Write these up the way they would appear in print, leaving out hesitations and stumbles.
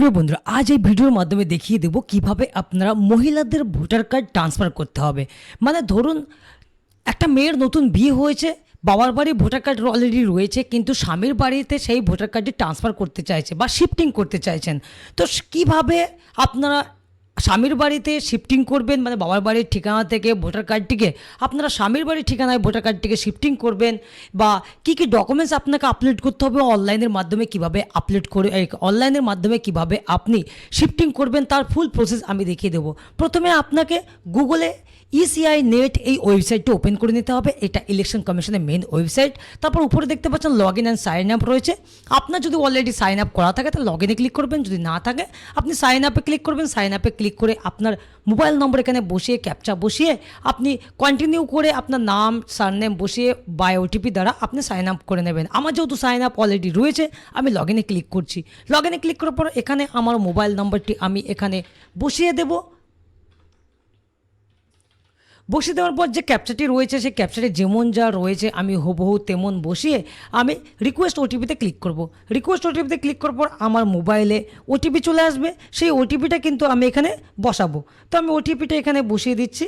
প্রিয় বন্ধুরা, আজ এই ভিডিওর মাধ্যমে দেখিয়ে দেব কিভাবে আপনারা মহিলাদের ভোটার কার্ড ট্রান্সফার করতে হবে। মানে ধরুন একটা মেয়ের নতুন বিয়ে হয়েছে, বাবার বাড়ি ভোটার কার্ড অলরেডি রয়েছে, কিন্তু স্বামীর বাড়িতে সেই ভোটার কার্ডটি ট্রান্সফার করতে চাইছে বা শিফটিং করতে চাইছেন। তো কিভাবে আপনারা স্বামীর বাড়িতে শিফটিং করবেন, মানে বাবার বাড়ির ঠিকানা থেকে ভোটার কার্ডটিকে আপনারা স্বামীর বাড়ির ঠিকানায় ভোটার কার্ডটিকে শিফটিং করবেন, বা কী কী ডকুমেন্টস আপনাকে আপলোড করতে হবে, অনলাইনের মাধ্যমে কিভাবে আপলোড করে অনলাইনের মাধ্যমে কিভাবে আপনি শিফটিং করবেন, তার ফুল প্রসেস আমি দেখিয়ে দেবো। প্রথমে আপনাকে গুগলে ইসিআই নেট এই ওয়েবসাইটটি ওপেন করে নিতে হবে। এটা ইলেকশন কমিশনের মেন ওয়েবসাইট। তারপর উপরে দেখতে পাচ্ছেন log in and sign up রয়েছে। আপনার যদি অলরেডি সাইন আপ করা থাকে তাহলে লগ ইনে ক্লিক করবেন, যদি না থাকে আপনি সাইন আপে ক্লিক করবেন। সাইন আপে ক্লিক করে আপনার মোবাইল নম্বর এখানে বসিয়ে ক্যাপচা বসিয়ে আপনি কন্টিনিউ করে আপনার নাম সারনেম বসিয়ে বাই ওটিপি দ্বারা আপনি সাইন আপ করে নেবেন। আমার যেহেতু সাইন আপ অলরেডি রয়েছে আমি লগ ইনে ক্লিক করছি। লগ ইনে ক্লিক করার পর এখানে আমার মোবাইল নম্বরটি আমি এখানে বসিয়ে দেবো। বসিয়ে দেওয়ার পর যে ক্যাপচাটি রয়েছে সেই ক্যাপচাটি যেমন যা রয়েছে আমি হুবহু তেমন বসিয়ে আমি রিকোয়েস্ট ওটিপিতে ক্লিক করব। রিকোয়েস্ট ওটিপিতে ক্লিক করার পর আমার মোবাইলে ওটিপি চলে আসবে। সেই ওটিপিটা কিন্তু আমি এখানে বসাবো। তো আমি ওটিপিটা এখানে বসিয়ে দিচ্ছি।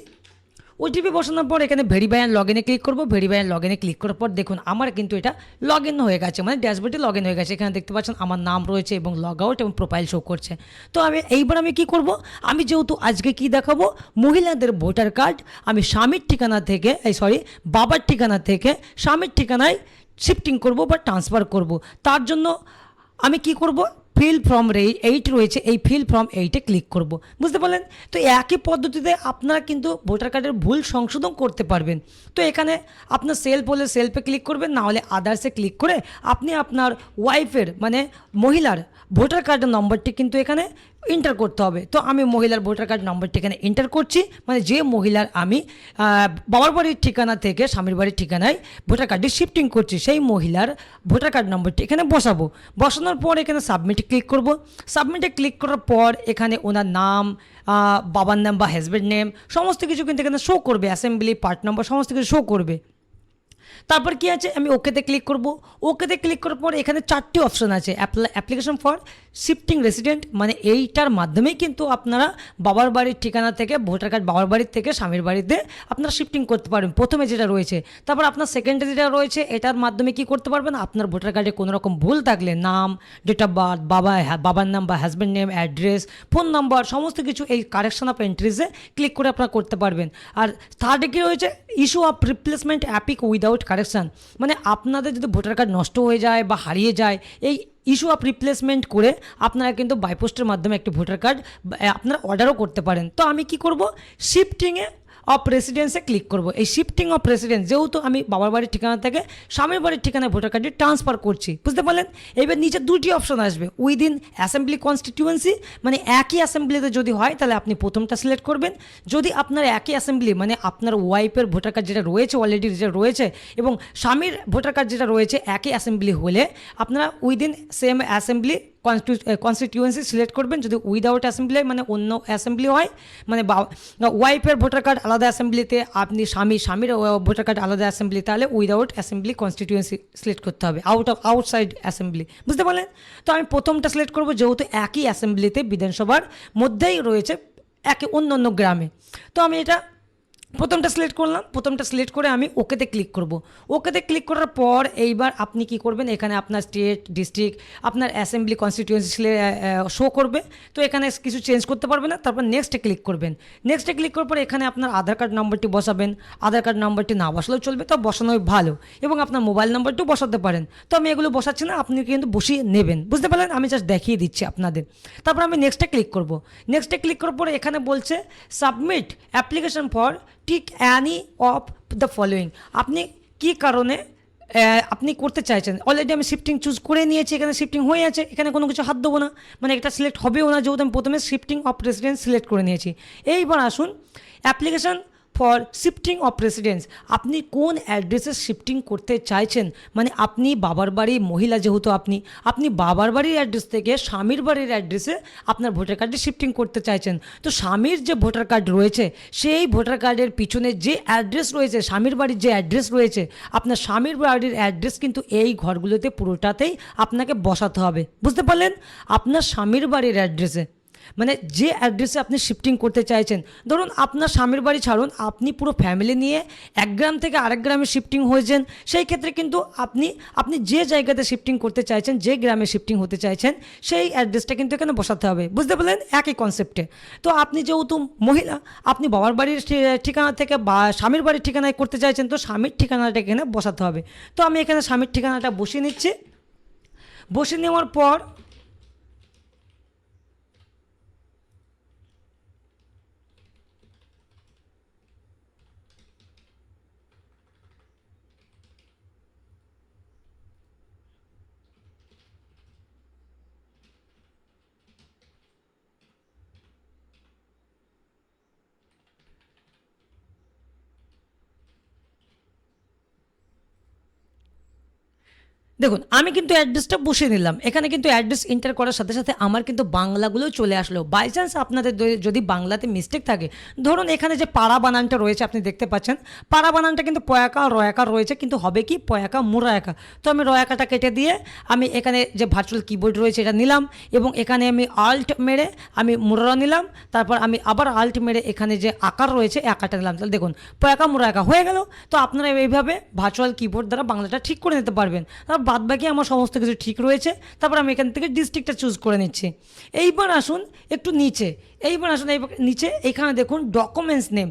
ওটিপি বসানোর পর এখানে ভেরিফাই অ্যান্ড লগ ইনে ক্লিক করবো। ভেরিফাই অ্যান্ড লগ ইনে ক্লিক করার পর দেখুন আমার কিন্তু এটা লগ ইন হয়ে গেছে, মানে ড্যাশবোর্ডে লগ ইন হয়ে গেছে। এখানে দেখতে পাচ্ছেন আমার নাম রয়েছে এবং লগ আউট এবং প্রোফাইল শো করছে। তো এইবার আমি কি করব, আমি যেহেতু আজকে কি দেখাবো, মহিলাদের ভোটার কার্ড আমি স্বামীর ঠিকানা থেকে বাবার ঠিকানা থেকে স্বামীর ঠিকানায় শিফটিং করব বা ট্রান্সফার করব। তার জন্য আমি কি করব, ফিল ফর্ম 8 রয়েছে, এই ফিল ফর্ম 8-এ ক্লিক করব। বুঝতে পারলেন? তো একই পদ্ধতিতে আপনারা কিন্তু ভোটার কার্ডের ভুল সংশোধন করতে পারবেন। তো এখানে আপনার সেলফ হলে সেলফে ক্লিক করবেন, না হলে আদার্সে ক্লিক করে আপনি আপনার ওয়াইফের মানে মহিলার ভোটার কার্ডের নম্বরটি কিন্তু এখানে এন্টার করতে হবে। তো আমি মহিলার ভোটার কার্ড নম্বরটি এখানে এন্টার করছি, মানে যে মহিলার আমি বাবার বাড়ির ঠিকানা থেকে স্বামীর বাড়ির ঠিকানায় ভোটার কার্ডটি শিফটিং করছি সেই মহিলার ভোটার কার্ড নম্বরটি এখানে বসাবো। বসানোর পর এখানে সাবমিটে ক্লিক করব। সাবমিটে ক্লিক করার পর এখানে ওনার নাম, বাবার নাম বা হাজব্যান্ড নেম সমস্ত কিছু কিন্তু এখানে শো করবে, অ্যাসেম্বলি পার্ট নম্বর সমস্ত কিছু শো করবে। তারপর কি আছে, আমি ওকেতে ক্লিক করব। ওকেতে ক্লিক করার পর এখানে 4টি অপশন আছে। অ্যাপ্লিকেশন ফর শিফটিং রেসিডেন্ট, মানে এইটার মাধ্যমেই কিন্তু আপনারা বাবার বাড়ির ঠিকানা থেকে ভোটার কার্ড বাবার বাড়ির থেকে স্বামীর বাড়িতে আপনারা শিফটিং করতে পারবেন, প্রথমে যেটা রয়েছে। তারপর আপনার সেকেন্ডে যেটা রয়েছে এটার মাধ্যমে কি করতে পারবেন, আপনার ভোটার কার্ডে কোনো রকম ভুল থাকলে নাম, ডেট অফ বার্থ, বাবার নাম বা husband name, address, phone number সমস্ত কিছু এই কারেকশন অফ এন্ট্রিজে ক্লিক করে আপনারা করতে পারবেন। আর থার্ডে কি রয়েছে, issue of replacement EPIC without correction, মানে আপনাদের যদি ভোটার কার্ড নষ্ট হয়ে যায় বা হারিয়ে যায়, এই ইস্যু অফ রিপ্লেসমেন্ট করে আপনারা কিন্তু বাইপোস্টের মাধ্যমে একটি ভোটার কার্ড আপনারা অর্ডারও করতে পারেন। তো আমি কি করব, শিফটিংয়ে অফ রেসিডেন্সে ক্লিক করব। এই শিফটিং অফ রেসিডেন্স যেহেতু আমি বাবার বাড়ির ঠিকানা থেকে স্বামীর বাড়ির ঠিকানায় ভোটার কার্ডটি ট্রান্সফার করছি, বুঝতে পারলেন? এবার নিচে 2টি অপশন আসবে, উইদিন অ্যাসেম্বলি কনস্টিটিউয়েন্সি, মানে একই অ্যাসেম্বলিতে যদি হয় তাহলে আপনি প্রথমটা সিলেক্ট করবেন। যদি আপনার একই অ্যাসেম্বলি মানে আপনার ওয়াইফের ভোটার কার্ড যেটা রয়েছে অলরেডি যেটা রয়েছে এবং স্বামীর ভোটার কার্ড যেটা রয়েছে একই অ্যাসেম্বলি হলে আপনারা within same assembly constituency select করবেন। যদি উইদাউট অ্যাসেম্বলি মানে অন্য অ্যাসেম্বলি হয়, মানে ওয়াইফের ভোটার কার্ড আলাদা অ্যাসেম্বলিতে, আপনি স্বামীর ভোটার কার্ড আলাদা অ্যাসেম্বলি, তাহলে উইদাউট অ্যাসেম্বলি কনস্টিটিউয়েন্সি সিলেক্ট করতে হবে, আউটসাইড অ্যাসেম্বলি। বুঝতে পারলেন? তো আমি প্রথমটা সিলেক্ট করব, যেহেতু একই অ্যাসেম্বলিতে বিধানসভার মধ্যেই রয়েছে অন্য অন্য গ্রামে। তো আমি এটা প্রথমটা সিলেক্ট করলাম। প্রথমটা সিলেক্ট করে আমি ওকেতে ক্লিক করব। ওকেতে ক্লিক করার পর এইবার আপনি কি করবেন, এখানে আপনার স্টেট, ডিস্ট্রিক্ট, আপনার অ্যাসেম্বলি কনস্টিটিউয়েন্সি শো করবে। তো এখানে কিছু চেঞ্জ করতে পারবে না। তারপর নেক্সটে ক্লিক করবেন। নেক্সটে ক্লিক করার পর এখানে আপনার আধার কার্ড নম্বরটি বসাবেন। আধার কার্ড নম্বরটি না বসালেও চলবে, তো বসানোই ভালো, এবং আপনার মোবাইল নম্বরটিও বসাতে পারেন। তো আমি এগুলো বসাচ্ছি না, আপনি কিন্তু বসিয়ে নেবেন। বুঝতে পারলেন? আমি জাস্ট দেখিয়ে দিচ্ছি আপনাদের। তারপর আমি নেক্সটে ক্লিক করব। নেক্সটে ক্লিক করার পরে এখানে বলছে submit application for tick any of the following, আপনি কি কারণে আপনি করতে চাইছেন। অলরেডি আমি শিফটিং চুজ করে নিয়েছি, এখানে শিফটিং হয়ে আছে, এখানে কোনো কিছু হাত দেবো না, মানে এটা সিলেক্ট হবেও না, যেহেতু আমি প্রথমে শিফটিং অফ রেসিডেন্স সিলেক্ট করে নিয়েছি। এইবার আসুন application for shifting of residence, আপনি কোন অ্যাড্রেসে শিফটিং করতে চাইছেন, মানে আপনি বাবার বাড়ি মহিলা যেহেতু আপনি বাবার বাড়ির অ্যাড্রেস থেকে স্বামীর বাড়ির অ্যাড্রেসে আপনার ভোটার কার্ডে শিফটিং করতে চাইছেন। তো স্বামীর যে ভোটার কার্ড রয়েছে সেই ভোটার কার্ডের পিছনে যে অ্যাড্রেস রয়েছে, স্বামীর বাড়ির যে অ্যাড্রেস রয়েছে, আপনার স্বামীর বাড়ির অ্যাড্রেস কিন্তু এই ঘরগুলোতে পুরোটাতেই আপনাকে বসাতে হবে। বুঝতে পারলেন? আপনার স্বামীর বাড়ির অ্যাড্রেসে, মানে যে অ্যাড্রেসে আপনি শিফটিং করতে চাইছেন, ধরুন আপনার স্বামীর বাড়ি ছাড়ুন, আপনি পুরো ফ্যামিলি নিয়ে এক গ্রাম থেকে আরেক গ্রামে শিফটিং হয়েছেন, সেই ক্ষেত্রে কিন্তু আপনি যে জায়গাতে শিফটিং করতে চাইছেন, যে গ্রামে শিফটিং হতে চাইছেন, সেই অ্যাড্রেসটা কিন্তু এখানে বসাতে হবে। বুঝতে পারলেন? একই কনসেপ্টে। তো আপনি যেহেতু মহিলা, আপনি বাবার বাড়ির ঠিকানা থেকে বা স্বামীর বাড়ির ঠিকানায় করতে চাইছেন, তো স্বামীর ঠিকানাটা এখানে বসাতে হবে। তো আমি এখানে স্বামীর ঠিকানাটা বসিয়ে নিচ্ছি। বসিয়ে নেওয়ার পর দেখুন, আমি কিন্তু অ্যাড্রেসটা বসিয়ে নিলাম। এখানে কিন্তু অ্যাড্রেস এন্টার করার সাথে সাথে আমার কিন্তু বাংলাগুলোও চলে আসলো। বাই চান্স আপনাদের যদি বাংলাতে মিস্টেক থাকে, ধরুন এখানে যে পাড়া বানানটা রয়েছে আপনি দেখতে পাচ্ছেন, পাড়া বানানটা কিন্তু পয়াকা রয়াকা রয়েছে, কিন্তু হবে কি পয়াকা মুরায়াকা। তো আমি রয়াকাটা কেটে দিয়ে আমি এখানে যে ভার্চুয়াল কিবোর্ড রয়েছে এটা নিলাম, এবং এখানে আমি আল্ট মেরে আমি মুরা নিলাম, তারপর আমি আবার আল্ট মেরে এখানে যে আকার রয়েছে এই আকারটা নিলাম। তাহলে দেখুন পয়াকা মুরায়াকা হয়ে গেল। তো আপনারা এইভাবে ভার্চুয়াল কিবোর্ড দ্বারা বাংলাটা ঠিক করে নিতে পারবেন। বাদ বাকি আমার সমস্ত কিছু ঠিক রয়েছে। তারপর আমি এখান থেকে ডিস্ট্রিক্টটা চুজ করে নিচ্ছি। এইবার আসুন একটু নিচে, নিচে এখানে দেখুন ডকুমেন্টস নেম।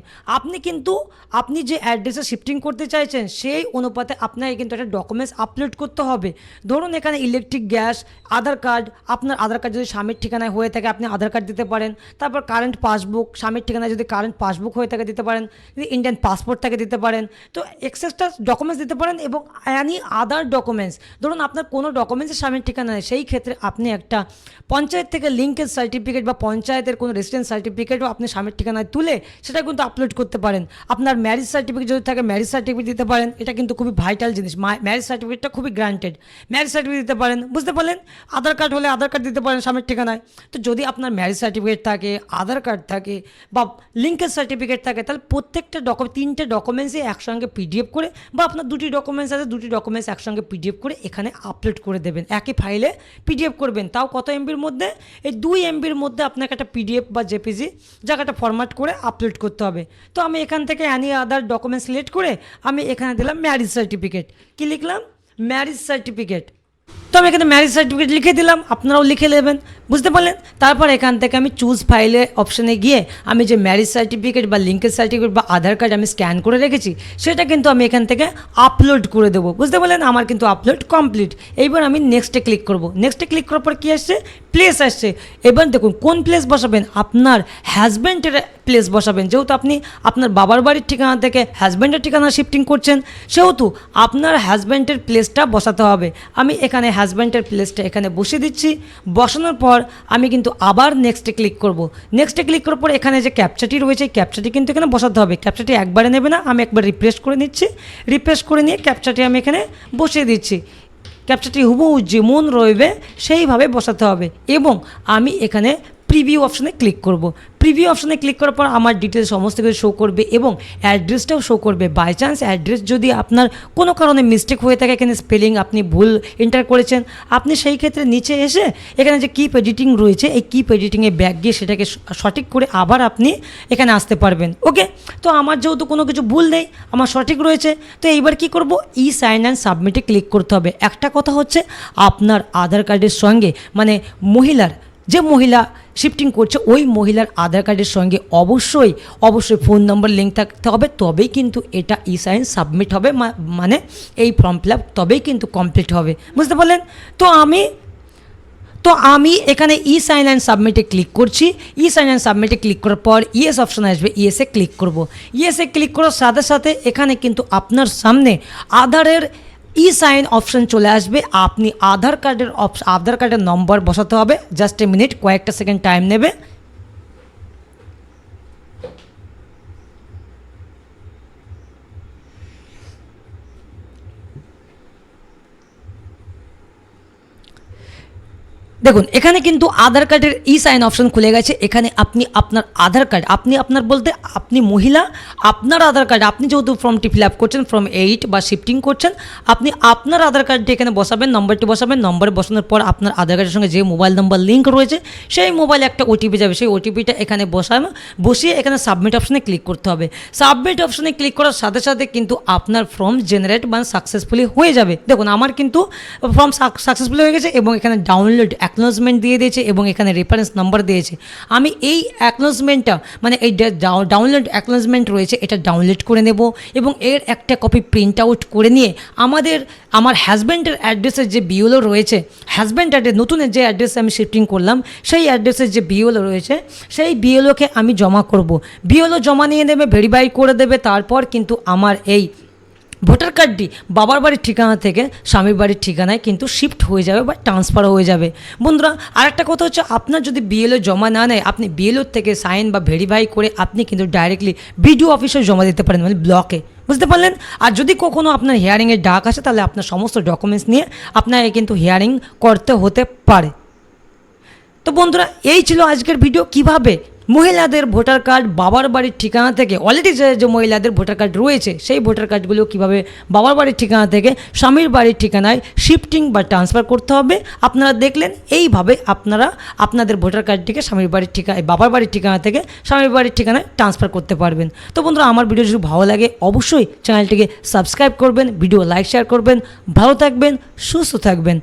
আপনি যে অ্যাড্রেসে শিফটিং করতে চাইছেন সেই অনুপাতে আপনাকে কিন্তু একটা ডকুমেন্টস আপলোড করতে হবে। ধরুন এখানে ইলেকট্রিক গ্যাস, আধার কার্ড, আপনার আধার কার্ড যদি স্বামীর ঠিকানায় হয়ে থাকে আপনি আধার কার্ড দিতে পারেন। তারপর কারেন্ট পাসবুক, স্বামীর ঠিকানায় যদি কারেন্ট পাসবুক হয়ে থাকে দিতে পারেন, যদি ইন্ডিয়ান পাসপোর্ট থাকে দিতে পারেন। তো এক্সেসটা ডকুমেন্টস দিতে পারেন, এবং অ্যানি আদার ডকুমেন্টস। ধরুন আপনার কোনো ডকুমেন্টসের স্বামীর ঠিকানা নেই, সেই ক্ষেত্রে আপনি একটা পঞ্চায়েত থেকে লিঙ্কেজ সার্টিফিকেট বা পঞ্চায়েতের কোনো রেসিডেন্স সার্টিফিকেটও আপনি স্বামীর ঠিকানায় তুলে সেটা কিন্তু আপলোড করতে পারেন। আপনার ম্যারেজ সার্টিফিকেট যদি থাকে ম্যারেজ সার্টিফিকেট দিতে পারেন, এটা কিন্তু খুবই ভাইটাল জিনিস। ম্যারেজ সার্টিফিকেটটা খুবই গ্রান্টেড, ম্যারেজ সার্টিফিকেট দিতে পারেন। বুঝতে পারলেন? আধার কার্ড হলে আধার কার্ড দিতে পারেন স্বামীর ঠিকানায়। তো যদি আপনার ম্যারেজ সার্টিফিকেট থাকে, আধার কার্ড থাকে বা লিঙ্কেজ সার্টিফিকেট থাকে, তাহলে প্রত্যেকটা তিনটে ডকুমেন্টসই একসঙ্গে পিডিএফ করে, বা আপনার দুটি ডকুমেন্টস আছে দুটি ডকুমেন্টস একসঙ্গে পিডিএফ করে এখানে আপলোড করে দেবেন। একই ফাইলে পিডিএফ করবেন, তাও কত এমবির মধ্যে? এই 2 এমবির মধ্যে আপনাকে একটা পিডিএফ বা জেপিজি জায়গাটা ফরম্যাট করে আপলোড করতে হবে। তো আমি এখান থেকে অ্যানি আদার ডকুমেন্ট সিলেক্ট করে আমি এখানে দিলাম ম্যারেজ সার্টিফিকেট। কি লিখলাম? Marriage certificate. তো আমি এখানে ম্যারেজ সার্টিফিকেট লিখে দিলাম, আপনারাও লিখে নেবেন। বুঝতে পারলেন? তারপর এখান থেকে আমি চুজ ফাইলে অপশানে গিয়ে আমি যে ম্যারেজ সার্টিফিকেট বা লিঙ্কেজ সার্টিফিকেট বা আধার কার্ড আমি স্ক্যান করে রেখেছি সেটা কিন্তু আমি এখান থেকে আপলোড করে দেবো। বুঝতে পারলেন? আমার কিন্তু আপলোড কমপ্লিট। এইবার আমি নেক্সটে ক্লিক করব। নেক্সটে ক্লিক করার পর কী আসছে? প্লেস আসছে। এবার দেখুন কোন প্লেস বসাবেন? আপনার হাজব্যান্ডের প্লেস বসাবেন। যেহেতু আপনি আপনার বাবার বাড়ির ঠিকানা থেকে হাজব্যান্ডের ঠিকানা শিফটিং করছেন, সেহেতু আপনার হাজব্যান্ডের প্লেসটা বসাতে হবে। আমি এখানে হাজব্যান্ডের প্লেসটা এখানে বসিয়ে দিচ্ছি। বসানোর পর আমি কিন্তু আবার নেক্সটে ক্লিক করব। নেক্সটে ক্লিক করার পর এখানে যে ক্যাপচাটি রয়েছে ক্যাপচাটি কিন্তু এখানে বসাতে হবে। ক্যাপচাটি একবারে নেবে না, আমি একবার রিফ্রেশ করে নিচ্ছি। রিফ্রেশ করে নিয়ে ক্যাপচাটি আমি এখানে বসিয়ে দিচ্ছি। ক্যাপচাটি হুবহু যেমন রইবে সেইভাবে বসাতে হবে, এবং আমি এখানে প্রিভিউ অপশানে ক্লিক করব। প্রিভিউ অপশানে ক্লিক করার পর আমার ডিটেলস সমস্ত কিছু শো করবে এবং অ্যাড্রেসটাও শো করবে। বাই চান্স অ্যাড্রেস যদি আপনার কোনো কারণে মিস্টেক হয়ে থাকে, এখানে স্পেলিং আপনি ভুল এন্টার করেছেন, আপনি সেই ক্ষেত্রে নিচে এসে এখানে যে কিপ এডিটিং রয়েছে এই কিপ এডিটিংয়ে ব্যাক গিয়ে সেটাকে সঠিক করে আবার আপনি এখানে আসতে পারবেন। ওকে, তো আমার যেহেতু কোনো কিছু ভুল নেই, আমার সঠিক রয়েছে, তো এইবার কি করব? ই সাইন অ্যান্ড সাবমিটে ক্লিক করতে হবে। একটা কথা হচ্ছে, আপনার আধার কার্ডের সঙ্গে, মানে যে মহিলা শিফটিং করছে ওই মহিলার আধার কার্ডের সঙ্গে অবশ্যই ফোন নম্বর লিঙ্ক থাকতে হবে, তবেই কিন্তু এটা ই সাইন সাবমিট হবে, মানে এই ফর্ম ফিল আপ তবেই কিন্তু কমপ্লিট হবে। বুঝতে পারলেন? তো আমি এখানে ই সাইন অ্যান্ড সাবমিটে ক্লিক করছি। ই সাইন অ্যান্ড সাবমিটে ক্লিক করার পর ইয়েস অপশান আসবে, ইয়েসে ক্লিক করব। ইয়েসে ক্লিক করার সাথে সাথে এখানে কিন্তু আপনার সামনে আধারের ই সাইন অপশান চলে আসবে। আপনি আধার কার্ডের নম্বর বসাতে হবে। জাস্ট এ মিনিট, কয়েকটা সেকেন্ড টাইম নেবে। দেখুন এখানে কিন্তু আধার কার্ডের সাইন অপশন খুলে গেছে। এখানে আপনি আপনার আধার কার্ড, আপনি আপনার বলতে আপনি মহিলা, আপনার আধার কার্ড, আপনি যেহেতু ফর্মটি ফিল আপ করছেন ফর্ম 8 বা শিফটিং করছেন, আপনি আপনার আধার কার্ডটি এখানে বসাবেন, নম্বরটি বসাবেন। নম্বরে বসানোর পর আপনার আধার কার্ডের সঙ্গে যে মোবাইল নাম্বার লিঙ্ক রয়েছে সেই মোবাইলে একটা ওটিপি যাবে, সেই ওটিপিটা এখানে বসিয়ে এখানে সাবমিট অপশনে ক্লিক করতে হবে। সাবমিট অপশনে ক্লিক করার সাথে সাথে কিন্তু আপনার ফর্ম জেনারেট বা সাকসেসফুলি হয়ে যাবে। দেখুন আমার কিন্তু ফর্ম সাকসেসফুলি হয়ে গেছে এবং এখানে ডাউনলোড অ্যাকনোলেজমেন্ট দিয়ে দিয়েছে এবং এখানে রেফারেন্স নাম্বার দিয়েছে। আমি এই অ্যাকনোলেজমেন্টটা মানে এই ডাউনলোড অ্যাকনোলেজমেন্ট রয়েছে এটা ডাউনলোড করে নেব এবং এর একটা কপি প্রিন্ট আউট করে নিয়ে আমার হাজব্যান্ডের অ্যাড্রেসের যে বিওলো রয়েছে, হাজব্যান্ড অ্যাড্রেস নতুনের যে অ্যাড্রেসে আমি শিফটিং করলাম সেই অ্যাড্রেসের যে বিওলো রয়েছে সেই বিওলোকে আমি জমা করব। বিওলো জমা নিয়ে দেবে, ভেরিফাই করে দেবে, তারপর কিন্তু আমার এই ভোটার কার্ডটি বাবার বাড়ির ঠিকানা থেকে স্বামীর বাড়ির ঠিকানায় কিন্তু শিফট হয়ে যাবে বা ট্রান্সফার হয়ে যাবে। বন্ধুরা আরেকটা কথা হচ্ছে, আপনার যদি বিএলও জমা না নেয়, আপনি বিএলওর থেকে সাইন বা ভেরিফাই করে আপনি কিন্তু ডাইরেক্টলি বিডিও অফিসে জমা দিতে পারেন, মানে ব্লকে, বুঝতে পারলেন। আর যদি কখনও আপনার হিয়ারিংয়ের ডাক আসে তাহলে আপনার সমস্ত ডকুমেন্টস নিয়ে আপনাকে কিন্তু হিয়ারিং করতে হতে পারে। তো বন্ধুরা এই ছিল আজকের ভিডিও, কিভাবে মহিলাদের ভোটার কার্ড বাবার বাড়ির ঠিকানা থেকে, অলরেডি যে মহিলাদের ভোটার কার্ড রয়েছে সেই ভোটার কার্ডগুলো কীভাবে বাবার বাড়ির ঠিকানা থেকে স্বামীর বাড়ির ঠিকানায় শিফটিং বা ট্রান্সফার করতে হবে। আপনারা দেখলেন এইভাবে আপনারা আপনাদের ভোটার কার্ডটিকে স্বামীর বাড়ির ঠিকানায়, বাবার বাড়ির ঠিকানা থেকে স্বামীর বাড়ির ঠিকানায় ট্রান্সফার করতে পারবেন। তো বন্ধুরা আমার ভিডিও যদি ভালো লাগে অবশ্যই চ্যানেলটিকে সাবস্ক্রাইব করবেন, ভিডিও লাইক শেয়ার করবেন। ভালো থাকবেন, সুস্থ থাকবেন।